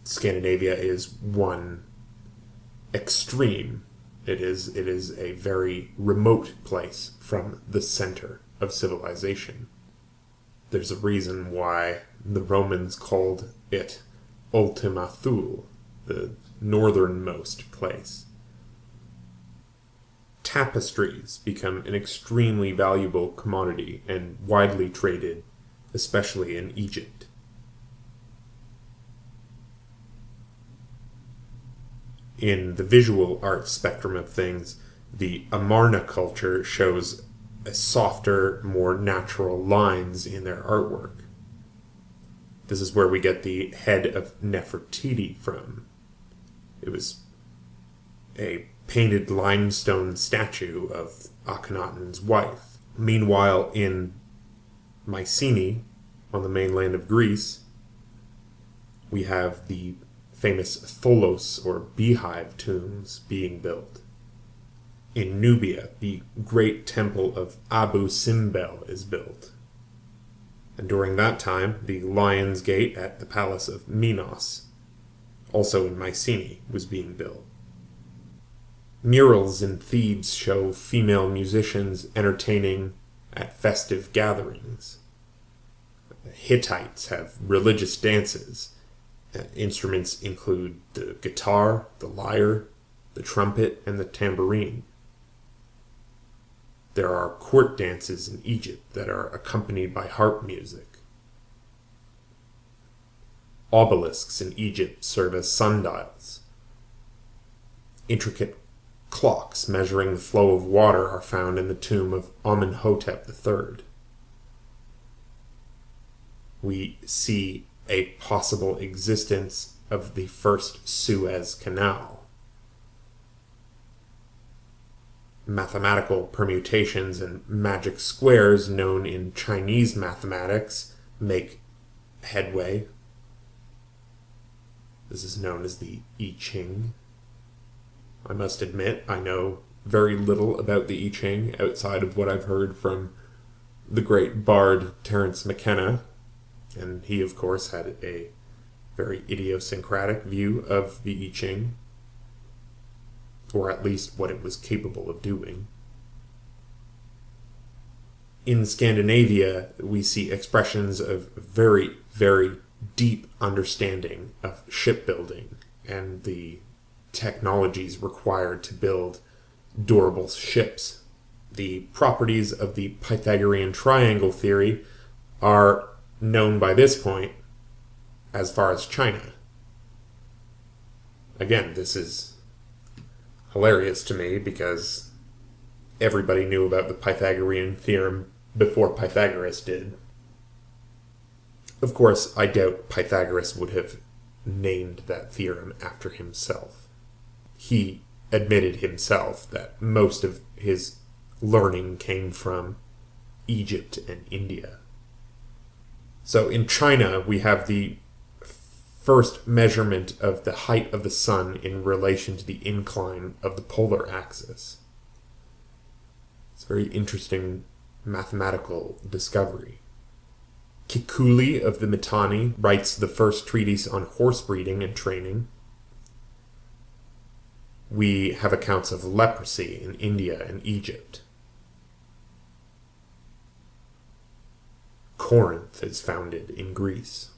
Scandinavia is one extreme. It is a very remote place from the center of civilization. There's a reason why the Romans called it Ultima Thule, the northernmost place. Tapestries become an extremely valuable commodity and widely traded, especially in Egypt. In the visual art spectrum of things, the Amarna culture shows a softer, more natural lines in their artwork. This is where we get the head of Nefertiti from. It was a painted limestone statue of Akhenaten's wife. Meanwhile, in Mycenae, on the mainland of Greece, we have the famous tholos, or beehive tombs, being built. In Nubia, the great temple of Abu Simbel is built. And during that time, the Lion's Gate at the palace of Minos, also in Mycenae, was being built. Murals in Thebes show female musicians entertaining at festive gatherings. The Hittites have religious dances. Instruments include the guitar, the lyre, the trumpet, and the tambourine. There are court dances in Egypt that are accompanied by harp music. Obelisks in Egypt serve as sundials. Intricate clocks measuring the flow of water are found in the tomb of Amenhotep III. We see a possible existence of the first Suez Canal. Mathematical permutations and magic squares known in Chinese mathematics make headway. This is known as the I Ching. I must admit, I know very little about the I Ching outside of what I've heard from the great bard Terence McKenna, and he, of course, had a very idiosyncratic view of the I Ching, or at least what it was capable of doing. In Scandinavia, we see expressions of very, very deep understanding of shipbuilding and the technologies required to build durable ships. The properties of the Pythagorean triangle theory are known by this point as far as China. Again, this is hilarious to me because everybody knew about the Pythagorean theorem before Pythagoras did. Of course, I doubt Pythagoras would have named that theorem after himself. He admitted himself that most of his learning came from Egypt and India. So in China, we have the first measurement of the height of the sun in relation to the incline of the polar axis. It's a very interesting mathematical discovery. Kikuli of the Mitanni writes the first treatise on horse breeding and training. We have accounts of leprosy in India and Egypt. Corinth is founded in Greece.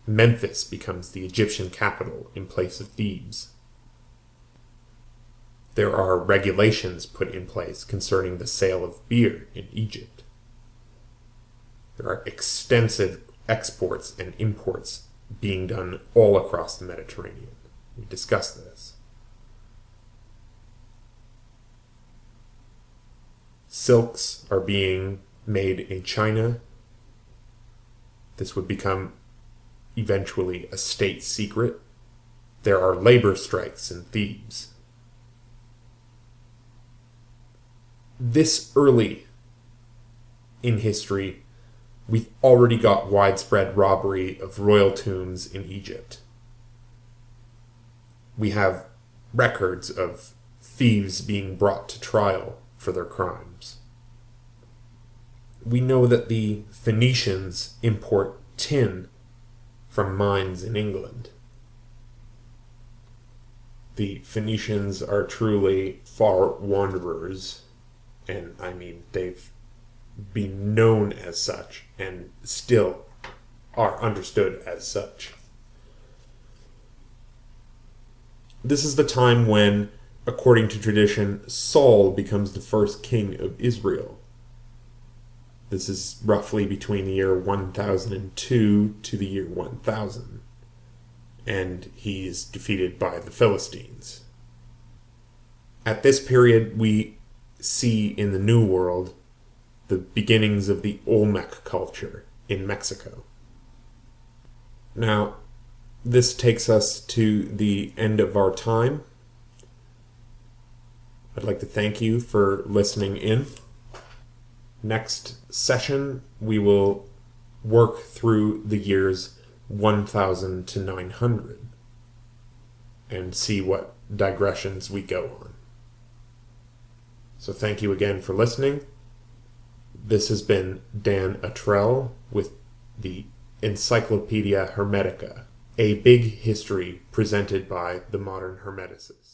Memphis becomes the Egyptian capital in place of Thebes. There are regulations put in place concerning the sale of beer in Egypt. There are extensive exports and imports being done all across the Mediterranean. We discussed this. Silks are being made in China. This would become eventually a state secret. There are labor strikes in Thebes. This early in history, we've already got widespread robbery of royal tombs in Egypt. We have records of thieves being brought to trial for their crimes. We know that the Phoenicians import tin from mines in England. The Phoenicians are truly far wanderers, and I mean, they've been known as such and still are understood as such. This is the time when, according to tradition, Saul becomes the first king of Israel. This is roughly between the year 1002 to the year 1000, and he is defeated by the Philistines. At this period, we see in the New World the beginnings of the Olmec culture in Mexico. Now, this takes us to the end of our time. I'd like to thank you for listening in. Next session, we will work through the years 1000 to 900 and see what digressions we go on. So thank you again for listening. This has been Dan Attrell with the Encyclopedia Hermetica, a big history presented by the modern Hermeticist.